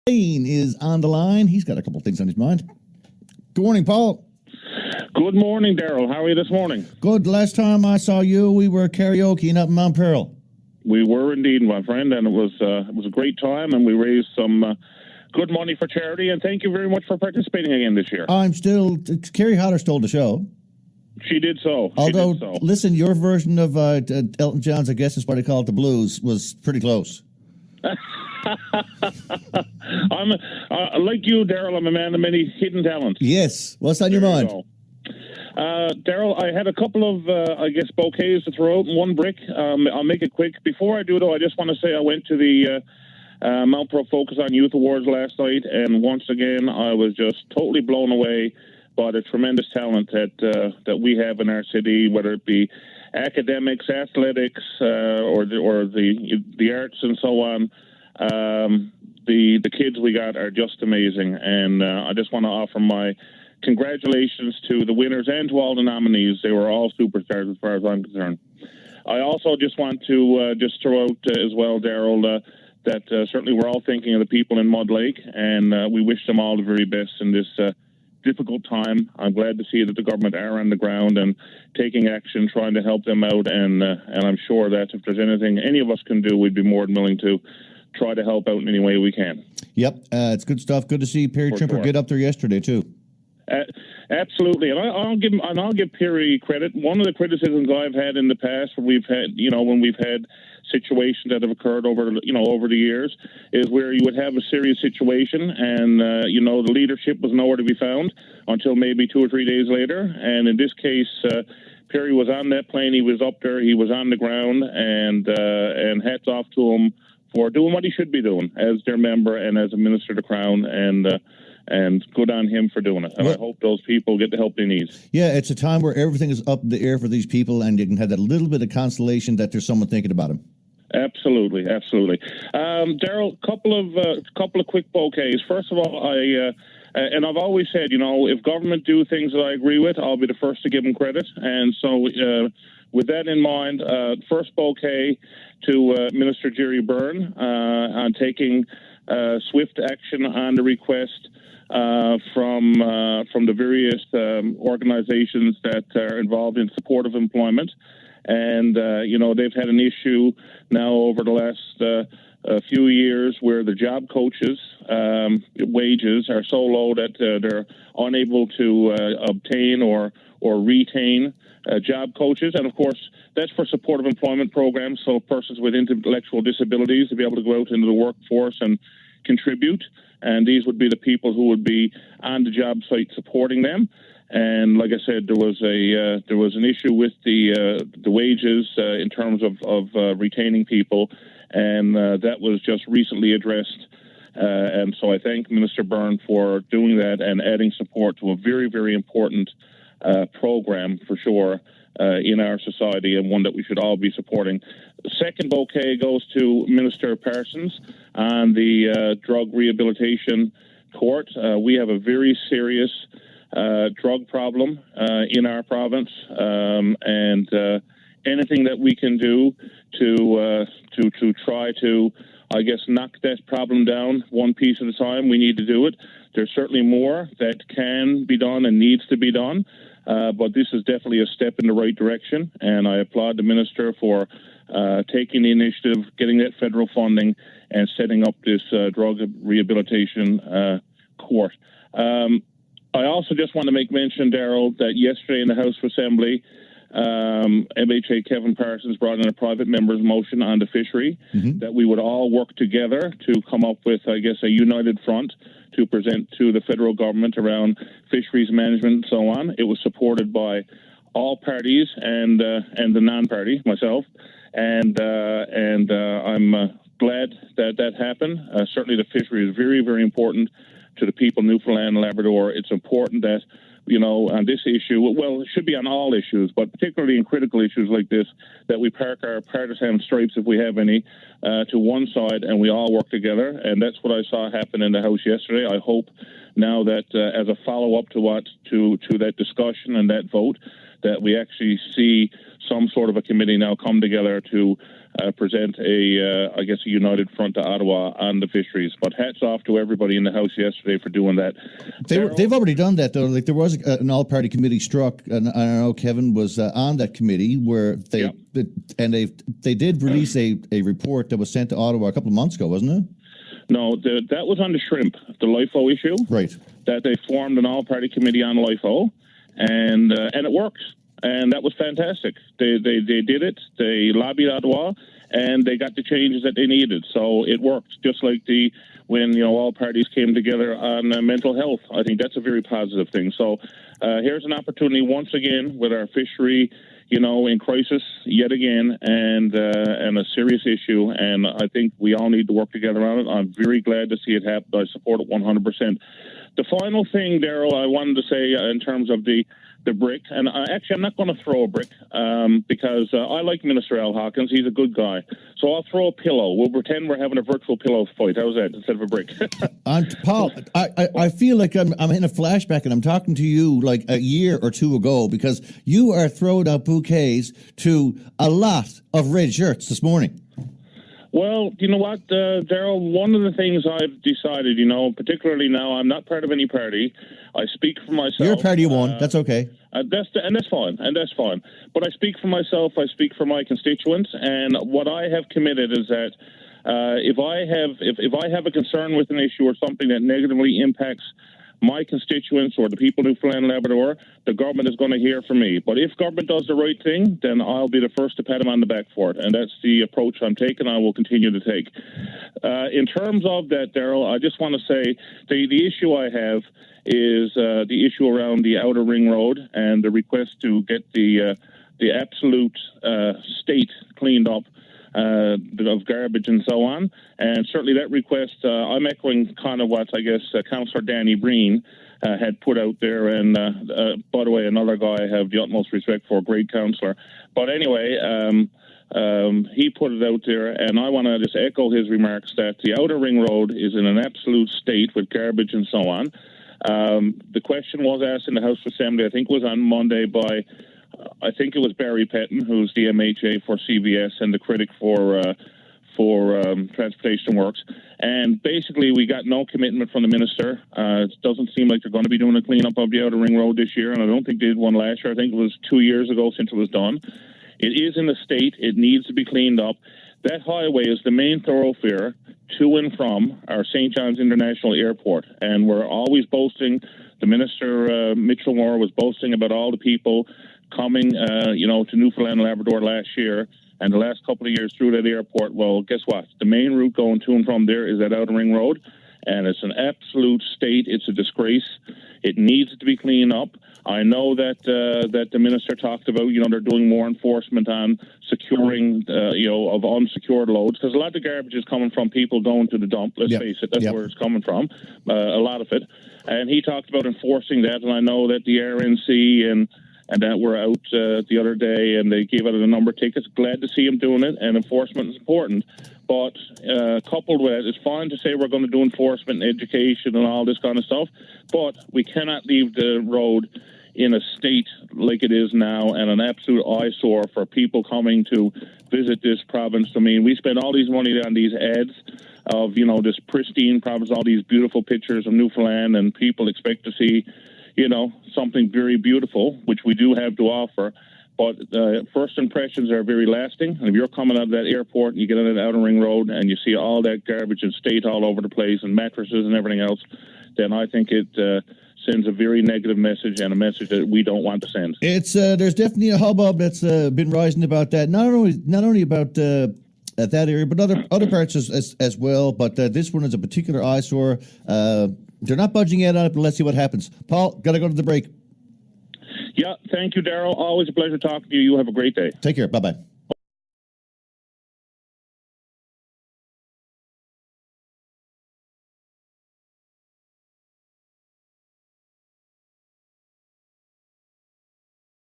Is on the line. He's got a couple of things on his mind. Good morning, Paul. Good morning, Darrell. How are you this morning? Good. Last time I saw you, we were karaokeing up in Mount Pearl. We were indeed, my friend, and it was a great time, and we raised some good money for charity. And thank you very much for participating again this year. Carrie Hodder stole the show. She did so. Although, listen, your version of Elton John's, I guess is what they call it, the blues, was pretty close. I'm like you, Darrell. I'm a man of many hidden talents. Yes. What's on your mind? Darrell, I had a couple of, bouquets to throw out in one brick. I'll make it quick. Before I do, though, I just want to say I went to the Mount Pearl Focus on Youth Awards last night, and once again, I was just totally blown away by the tremendous talent that we have in our city, whether it be academics, athletics, or the arts and so on. The kids we got are just amazing, and I just want to offer my congratulations to the winners and to all the nominees. They were all superstars as far as I'm concerned. I also just want to just throw out as well, Darrell, that certainly we're all thinking of the people in Mud Lake, and we wish them all the very best in this difficult time. I'm glad to see that the government are on the ground and taking action, trying to help them out, and I'm sure that if there's anything any of us can do, we'd be more than willing to try to help out in any way we can. Yep, it's good stuff. Good to see Perry Trimper get up there yesterday too. Absolutely, and I'll give Perry credit. One of the criticisms I've had in the past, when we've had situations that have occurred over the years, is where you would have a serious situation, and the leadership was nowhere to be found until maybe 2 or 3 days later. And in this case, Perry was on that plane. He was up there. He was on the ground, and hats off to him for doing what he should be doing as their member and as a minister of the Crown, and good on him for doing it. And I hope those people get the help they need. Yeah, it's a time where everything is up in the air for these people, and you can have that little bit of consolation that there's someone thinking about them. Absolutely. Darrell, couple of quick bouquets. First of all, and I've always said, if government do things that I agree with, I'll be the first to give them credit. And so with that in mind, first bouquet to Minister Jerry Byrne on taking swift action on the request from the various organizations that are involved in support of employment. And, they've had an issue now over the last few years where the job coaches' wages are so low that they're unable to obtain or retain job coaches. And, of course, that's for supportive employment programs, so persons with intellectual disabilities to be able to go out into the workforce and contribute. And these would be the people who would be on the job site supporting them. And like I said, there was an issue with the wages in terms of retaining people, and that was just recently addressed. And so I thank Minister Byrne for doing that and adding support to a very, very important program for sure in our society, and one that we should all be supporting. The second bouquet goes to Minister Parsons on the drug rehabilitation court. We have a very serious drug problem in our province, and anything that we can do to try to, I guess, knock that problem down one piece at a time, we need to do it. There's certainly more that can be done and needs to be done, but this is definitely a step in the right direction, and I applaud the minister for taking the initiative, getting that federal funding, and setting up this drug rehabilitation court. I also just want to make mention, Darrell, that yesterday in the House of Assembly, MHA Kevin Parsons brought in a private member's motion on the fishery, that we would all work together to come up with, I guess, a united front to present to the federal government around fisheries management and so on. It was supported by all parties and the non-party, myself, and I'm glad that happened. Certainly the fishery is very, very important to the people of Newfoundland and Labrador. It's important that, on this issue, well, it should be on all issues, but particularly in critical issues like this, that we park our partisan stripes, if we have any, to one side, and we all work together. And that's what I saw happen in the House yesterday. I hope now that as a follow-up to that discussion and that vote, that we actually see some sort of a committee now come together to present a united front to Ottawa on the fisheries. But hats off to everybody in the House yesterday for doing that. They've already done that, though. Like, there was an all-party committee struck, and I know Kevin was on that committee where they did release a report that was sent to Ottawa a couple of months ago, wasn't it? No, that was on the shrimp, the LIFO issue. Right. That they formed an all-party committee on LIFO, and it works. And that was fantastic. They did it. They lobbied Ottawa, and they got the changes that they needed. So it worked, just like when all parties came together on mental health. I think that's a very positive thing. So here's an opportunity once again with our fishery, in crisis yet again, and a serious issue. And I think we all need to work together on it. I'm very glad to see it happen. I support it 100%. The final thing, Darrell, I wanted to say in terms of the brick, and actually I'm not going to throw a brick because I like Minister Al Hawkins. He's a good guy. So I'll throw a pillow. We'll pretend we're having a virtual pillow fight. How's that, instead of a brick? Paul, I feel like I'm in a flashback and I'm talking to you like a year or two ago, because you are throwing out bouquets to a lot of red shirts this morning. Well, you know what, Darrell, one of the things I've decided, particularly now, I'm not part of any party. I speak for myself. You're a party of one. That's okay. That's fine. But I speak for myself. I speak for my constituents. And what I have committed is that if I have a concern with an issue or something that negatively impacts my constituents or the people of Newfoundland and Labrador, the government is going to hear from me. But if government does the right thing, then I'll be the first to pat them on the back for it. And that's the approach I'm taking. I will continue to take. In terms of that, Darrell, I just want to say the issue I have is the issue around the Outer Ring Road and the request to get the absolute state cleaned up of garbage and so on. And certainly that request, I'm echoing kind of what I guess Councillor Danny Breen had put out there. And by the way, another guy I have the utmost respect for, great councillor. But anyway, he put it out there, and I want to just echo his remarks that the Outer Ring Road is in an absolute state with garbage and so on. The question was asked in the House Assembly, I think it was on Monday, by I think it was Barry Petton, who's the MHA for CVS and the critic for Transportation Works. And basically, we got no commitment from the minister. It doesn't seem like they're going to be doing a cleanup of the Outer Ring Road this year, and I don't think they did one last year. I think it was 2 years ago since it was done. It is in the state. It needs to be cleaned up. That highway is the main thoroughfare to and from our St. John's International Airport, and we're always boasting. The minister, Mitchell Moore, was boasting about all the people coming, to Newfoundland and Labrador last year and the last couple of years through that airport. Well, guess what? The main route going to and from there is that Outer Ring Road, and it's an absolute state. It's a disgrace. It needs to be cleaned up. I know that the minister talked about, they're doing more enforcement on securing, of unsecured loads, because a lot of the garbage is coming from people going to the dump. Let's face it, that's where it's coming from, a lot of it. And he talked about enforcing that, and I know that the RNC and that were out the other day, and they gave out a number of tickets. Glad to see him doing it, and enforcement is important. But coupled with it, it's fine to say we're going to do enforcement and education and all this kind of stuff, but we cannot leave the road in a state like it is now and an absolute eyesore for people coming to visit this province. I mean, we spend all these money on these ads of, this pristine province, all these beautiful pictures of Newfoundland, and people expect to see something very beautiful, which we do have to offer. But first impressions are very lasting. And if you're coming out of that airport and you get on that Outer Ring Road and you see all that garbage and state all over the place and mattresses and everything else, then I think it sends a very negative message, and a message that we don't want to send. It's there's definitely a hubbub that's been rising about that. Not only about at that area, but other parts as well. But this one is a particular eyesore. They're not budging yet on it, but let's see what happens. Paul, got to go to the break. Yeah, thank you, Darrell. Always a pleasure talking to you. You have a great day. Take care. Bye-bye.